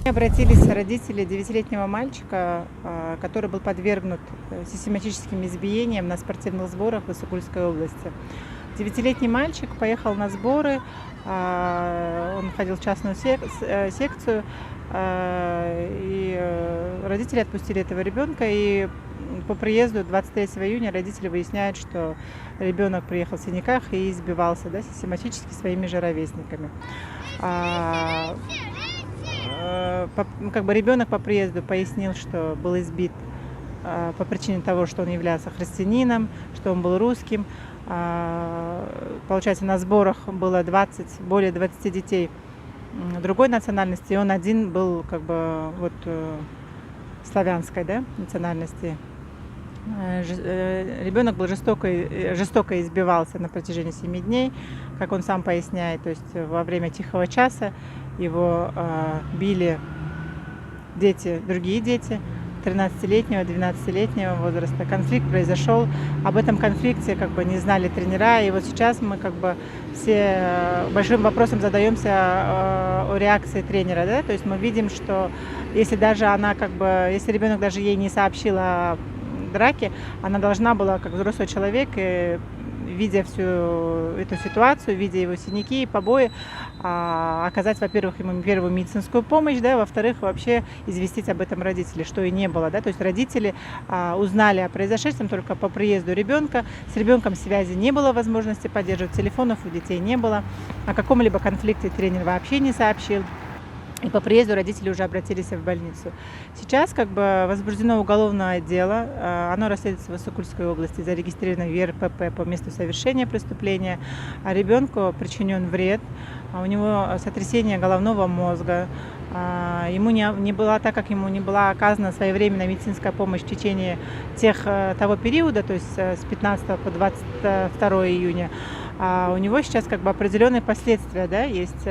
Обратились родители девятилетнего мальчика, который был подвергнут систематическим избиениям на спортивных сборах в Иссык-Кульской области. Девятилетний мальчик поехал на сборы, он ходил в частную секцию, и родители отпустили этого ребенка, и по приезду 23 июня родители выясняют, что ребенок приехал в синяках и избивался, да, систематически своими же ровесниками. Как бы ребенок по приезду пояснил, что был избит по причине того, что он являлся христианином, что он был русским. Получается, на сборах было более 20 детей другой национальности, и он один был как бы вот славянской, да, национальности. Ребенок был жестоко избивался на протяжении 7 дней, как он сам поясняет, то есть во время тихого часа его били другие дети 13-летнего, 12-летнего возраста. Конфликт произошел, об этом конфликте как бы не знали тренера, и вот сейчас мы как бы все большим вопросом задаемся о реакции тренера, да, то есть мы видим, что если даже она как бы, если ребенок даже ей не сообщил о драке, она должна была, как взрослый человек, видя всю эту ситуацию, видя его синяки и побои, оказать, во-первых, ему первую медицинскую помощь, да, во-вторых, вообще известить об этом родителей, что и не было, да, то есть родители узнали о произошедшем только по приезду ребенка, с ребенком связи не было возможности поддерживать, телефонов у детей не было, о каком-либо конфликте тренер вообще не сообщил. И по приезду родители уже обратились в больницу. Сейчас как бы возбуждено уголовное дело, оно расследуется в Иссык-Кульской области, зарегистрировано в ЕРПП по месту совершения преступления. Ребенку причинен вред, у него сотрясение головного мозга, так как ему не была оказана своевременная медицинская помощь в течение того периода, то есть с 15 по 22 июня, у него сейчас как бы определенные последствия, да, есть.